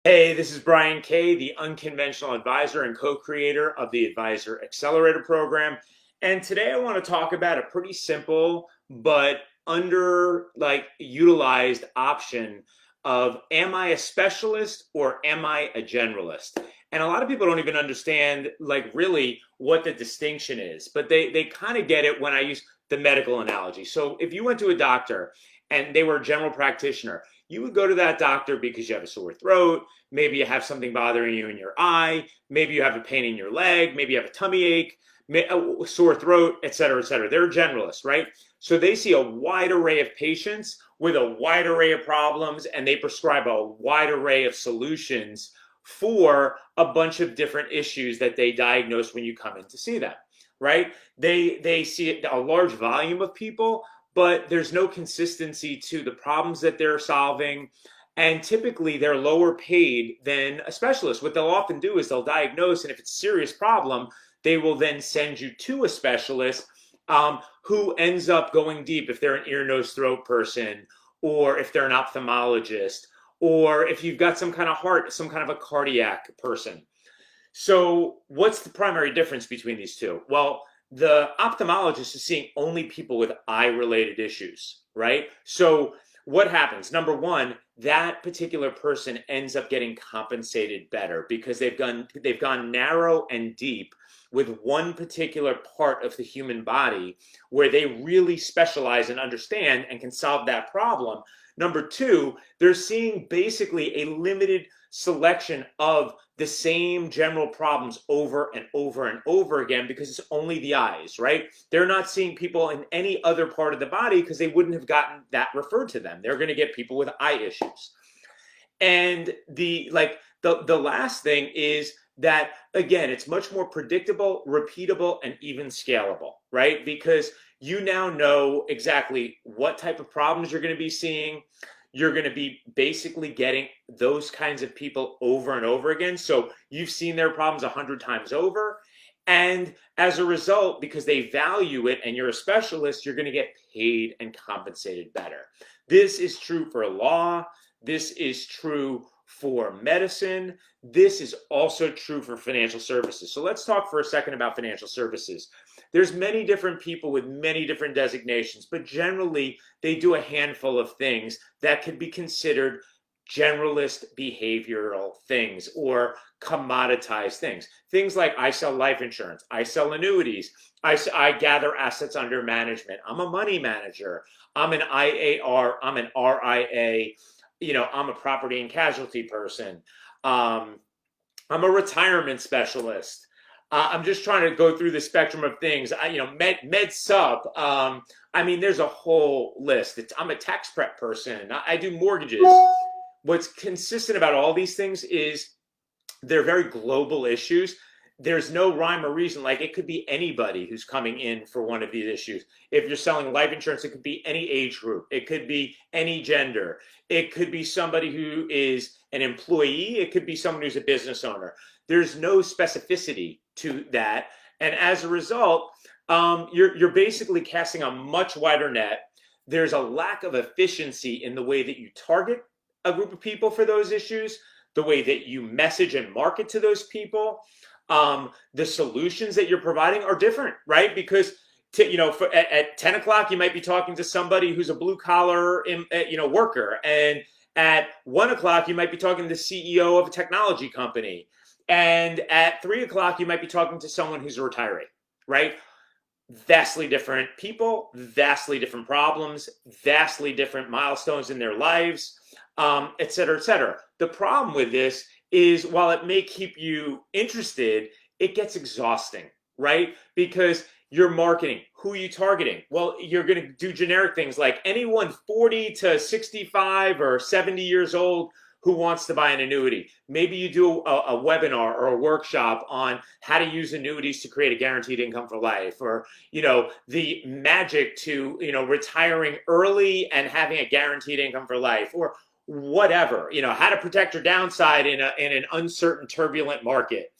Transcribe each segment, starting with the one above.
Hey, this is Brian Kay, the unconventional advisor and co-creator of the Advisor Accelerator program. And today I want to talk about a pretty simple but under utilized option of am I a specialist or am I a generalist? And a lot of people don't even understand really what the distinction is, but they kind of get it when I use the medical analogy. So if you went to a doctor and they were a general practitioner, you would go to that doctor because you have a sore throat. Maybe you have something bothering you in your eye. Maybe you have a pain in your leg. Maybe you have a tummy ache, a sore throat, et cetera, et cetera. They're generalists, right? So they see a wide array of patients with a wide array of problems, and they prescribe a wide array of solutions for a bunch of different issues that they diagnose when you come in to see them, right? They see a large volume of people, but there's no consistency to the problems that they're solving. And typically they're lower paid than a specialist. What they'll often do is they'll diagnose, and if it's a serious problem, they will then send you to a specialist who ends up going deep if they're an ear, nose, throat person, or if they're an ophthalmologist, or if you've got some kind of heart, some kind of a cardiac person. So, what's the primary difference between these two? Well, the ophthalmologist is seeing only people with eye related issues, right? So, what happens? Number one, that particular person ends up getting compensated better because they've gone narrow and deep with one particular part of the human body where they really specialize and understand and can solve that problem. Number two, they're seeing basically a limited selection of the same general problems over and over and over again because it's only the eyes, right? They're not seeing people in any other part of the body because they wouldn't have gotten that referred to them. They're going to get people with eye issues. And the last thing is that again, it's much more predictable, repeatable, and even scalable, right? Because you now know exactly what type of problems you're going to be seeing. You're going to be basically getting those kinds of people over and over again. So you've seen their problems 100 times over. And as a result, because they value it and you're a specialist, you're going to get paid and compensated better. This is true for law. This is true for medicine. This is also true for financial services. So let's talk for a second about financial services. There's many different people with many different designations, but generally they do a handful of things that could be considered generalist behavioral things or commoditized things. Things like I sell life insurance, I sell annuities, I gather assets under management, I'm a money manager, I'm an IAR, I'm an RIA, I'm a property and casualty person. Um, I'm a retirement specialist. I'm just trying to go through the spectrum of things. Med sub. There's a whole list. I'm a tax prep person. I do mortgages. What's consistent about all these things is they're very global issues. There's no rhyme or reason. Like it could be anybody who's coming in for one of these issues. If you're selling life insurance, it could be any age group. It could be any gender. It could be somebody who is an employee. It could be someone who's a business owner. There's no specificity to that. And as a result, you're basically casting a much wider net. There's a lack of efficiency in the way that you target a group of people for those issues, the way that you message and market to those people. The solutions that you're providing are different, right? Because at 10 o'clock, you might be talking to somebody who's a blue collar, worker. And at 1 o'clock, you might be talking to the CEO of a technology company. And at 3 o'clock, you might be talking to someone who's a retiree, right? Vastly different people, vastly different problems, vastly different milestones in their lives, et cetera, et cetera. The problem with this is while it may keep you interested, it gets exhausting, right? Because you're marketing. Who are you targeting? Well, you're going to do generic things like anyone 40 to 65 or 70 years old who wants to buy an annuity. Maybe you do a webinar or a workshop on how to use annuities to create a guaranteed income for life, or, the magic to, retiring early and having a guaranteed income for life, or whatever, how to protect your downside in an uncertain, turbulent market.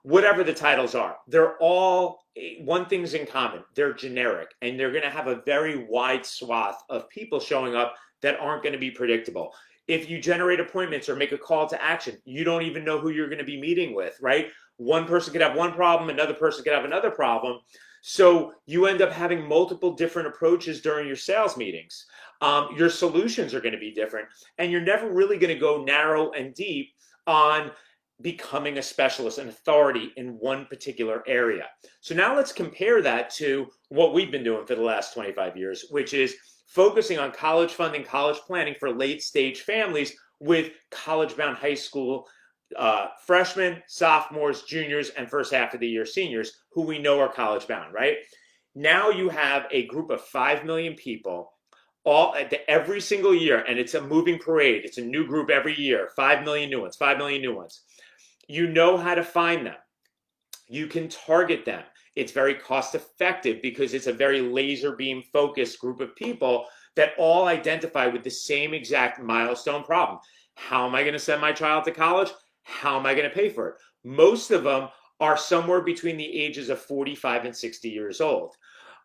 Whatever the titles are, they're all one thing's in common. They're generic, and they're going to have a very wide swath of people showing up that aren't going to be predictable. If you generate appointments or make a call to action, you don't even know who you're going to be meeting with, right? One person could have one problem, another person could have another problem. So you end up having multiple different approaches during your sales meetings. Your solutions are going to be different, and you're never really going to go narrow and deep on becoming a specialist, an authority in one particular area. So now let's compare that to what we've been doing for the last 25 years, which is focusing on college funding, college planning for late stage families with college bound high school freshmen, sophomores, juniors, and first half of the year seniors who we know are college bound, right? Now you have a group of 5 million people all every single year, and it's a moving parade. It's a new group every year, 5 million new ones, 5 million new ones. You know how to find them. You can target them. It's very cost effective because it's a very laser beam focused group of people that all identify with the same exact milestone problem. How am I going to send my child to college? How am I going to pay for it? Most of them are somewhere between the ages of 45 and 60 years old.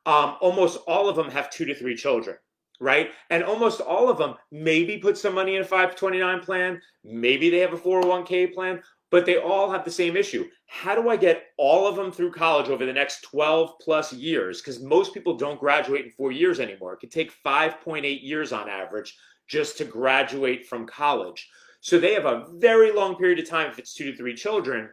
Almost all of them have 2 to 3 children, right? And almost all of them maybe put some money in a 529 plan, maybe they have a 401k plan, but they all have the same issue. How do I get all of them through college over the next 12 plus years? Because most people don't graduate in 4 years anymore. It could take 5.8 years on average just to graduate from college. So they have a very long period of time if it's 2 to 3 children,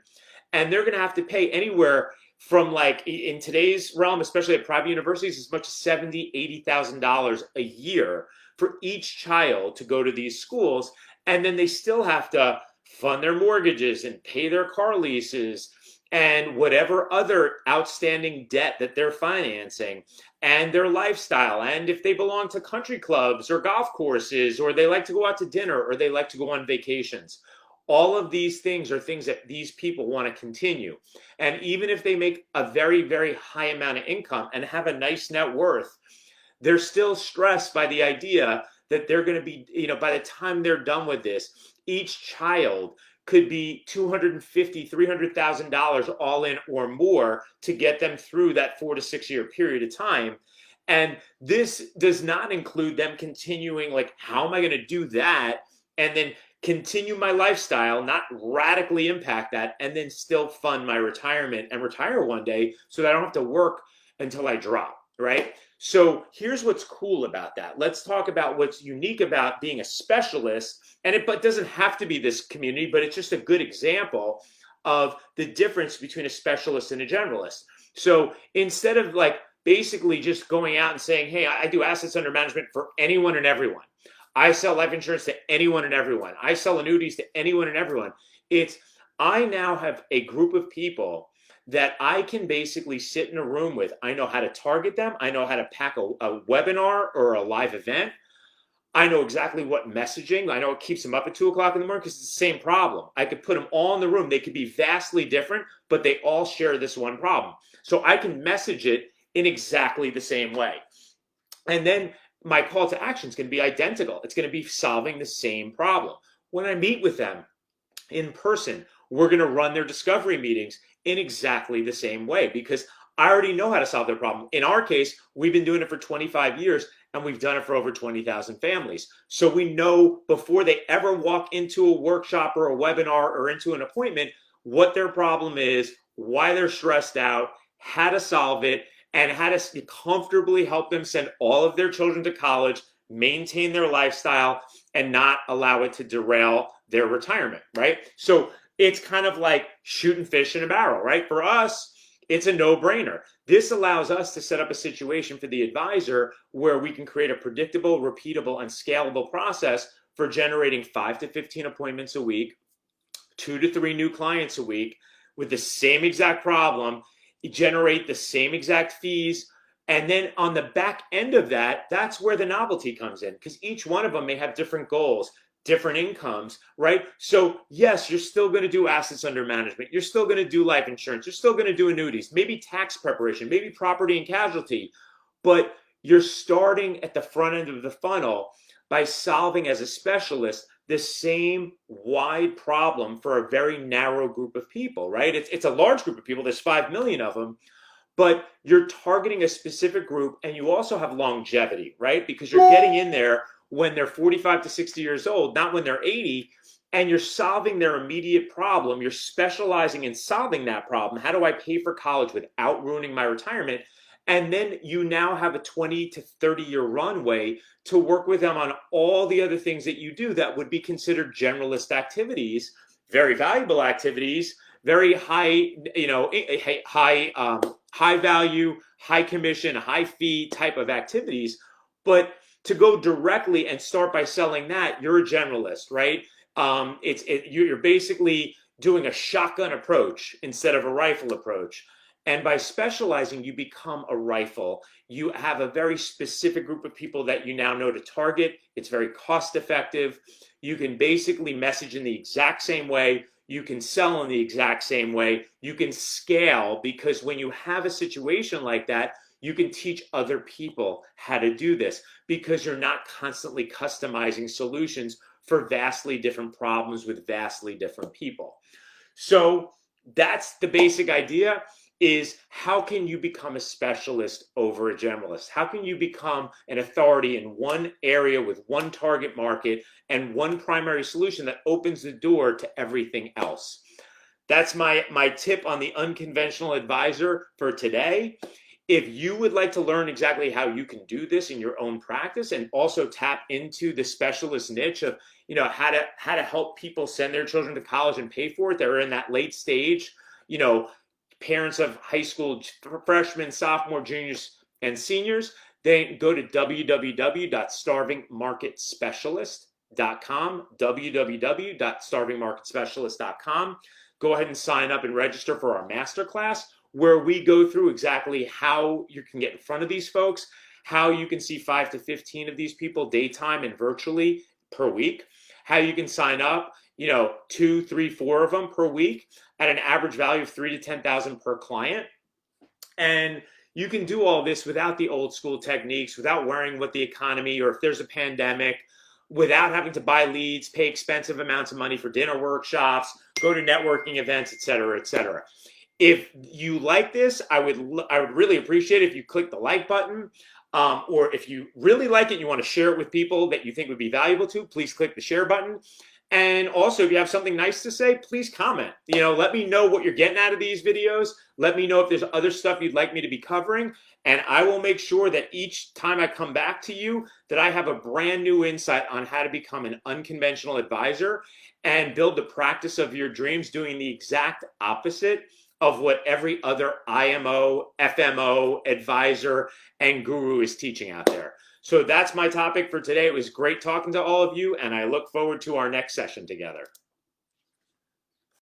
and they're going to have to pay anywhere from, like, in today's realm, especially at private universities, as much as $70,000, $80,000 a year for each child to go to these schools. And then they still have to fund their mortgages and pay their car leases and whatever other outstanding debt that they're financing, and their lifestyle, and if they belong to country clubs or golf courses, or they like to go out to dinner, or they like to go on vacations. All of these things are things that these people want to continue. And even if they make a very, very high amount of income and have a nice net worth, they're still stressed by the idea that they're going to be, by the time they're done with this, each child could be $250,000, $300,000 all in or more to get them through that 4 to 6 year period of time. And this does not include them continuing, like, how am I going to do that and then continue my lifestyle, not radically impact that, and then still fund my retirement and retire one day so that I don't have to work until I drop, right? So here's what's cool about that. Let's talk about what's unique about being a specialist. And it doesn't have to be this community, but it's just a good example of the difference between a specialist and a generalist. So instead of, like, basically just going out and saying, hey, I do assets under management for anyone and everyone. I sell life insurance to anyone and everyone. I sell annuities to anyone and everyone. I now have a group of people that I can basically sit in a room with. I know how to target them. I know how to pack a webinar or a live event. I know exactly what messaging. I know it keeps them up at 2 o'clock in the morning because it's the same problem. I could put them all in the room. They could be vastly different, but they all share this one problem. So I can message it in exactly the same way. And then my call to action is going to be identical. It's going to be solving the same problem. When I meet with them in person, we're going to run their discovery meetings in exactly the same way because I already know how to solve their problem. In our case, we've been doing it for 25 years and we've done it for over 20,000 families. So we know before they ever walk into a workshop or a webinar or into an appointment, what their problem is, why they're stressed out, how to solve it, and how to comfortably help them send all of their children to college, maintain their lifestyle, and not allow it to derail their retirement, right? So it's kind of like shooting fish in a barrel, right? For us, it's a no-brainer. This allows us to set up a situation for the advisor where we can create a predictable, repeatable, and scalable process for generating 5 to 15 appointments a week, 2 to 3 new clients a week with the same exact problem, generate the same exact fees. And then on the back end of that, that's where the novelty comes in because each one of them may have different goals, different incomes, right? So yes, you're still going to do assets under management. You're still going to do life insurance. You're still going to do annuities, maybe tax preparation, maybe property and casualty, but you're starting at the front end of the funnel by solving as a specialist the same wide problem for a very narrow group of people, right? It's a large group of people. There's 5 million of them, but you're targeting a specific group and you also have longevity, right? Because you're getting in there when they're 45 to 60 years old, not when they're 80, and you're solving their immediate problem. You're specializing in solving that problem. How do I pay for college without ruining my retirement? And then you now have a 20 to 30-year runway to work with them on all the other things that you do that would be considered generalist activities, very valuable activities, very high, high value, high commission, high fee type of activities. But to go directly and start by selling that, you're a generalist, right? You're basically doing a shotgun approach instead of a rifle approach. And by specializing, you become a rifle. You have a very specific group of people that you now know to target. It's very cost effective. You can basically message in the exact same way. You can sell in the exact same way. You can scale, because when you have a situation like that, you can teach other people how to do this, because you're not constantly customizing solutions for vastly different problems with vastly different people. So that's the basic idea, is how can you become a specialist over a generalist? How can you become an authority in one area with one target market and one primary solution that opens the door to everything else? That's my tip on the unconventional advisor for today. If you would like to learn exactly how you can do this in your own practice, and also tap into the specialist niche of, how to help people send their children to college and pay for it, they're in that late stage, parents of high school freshmen, sophomore, juniors, and seniors, then go to www.starvingmarketspecialist.com, www.starvingmarketspecialist.com. Go ahead and sign up and register for our masterclass, where we go through exactly how you can get in front of these folks, how you can see 5 to 15 of these people daytime and virtually per week, how you can sign up, 2, 3, 4 of them per week at an average value of 3 to 10,000 per client. And you can do all this without the old school techniques, without worrying what the economy, or if there's a pandemic, without having to buy leads, pay expensive amounts of money for dinner workshops, go to networking events, et cetera, et cetera. If you like this, I would really appreciate it if you click the like button. Or if you really like it and you want to share it with people that you think would be valuable to, please click the share button. And also, if you have something nice to say, please comment. Let me know what you're getting out of these videos. Let me know if there's other stuff you'd like me to be covering. And I will make sure that each time I come back to you, that I have a brand new insight on how to become an unconventional advisor and build the practice of your dreams, doing the exact opposite of what every other IMO, FMO, advisor, and guru is teaching out there. So that's my topic for today. It was great talking to all of you, and I look forward to our next session together.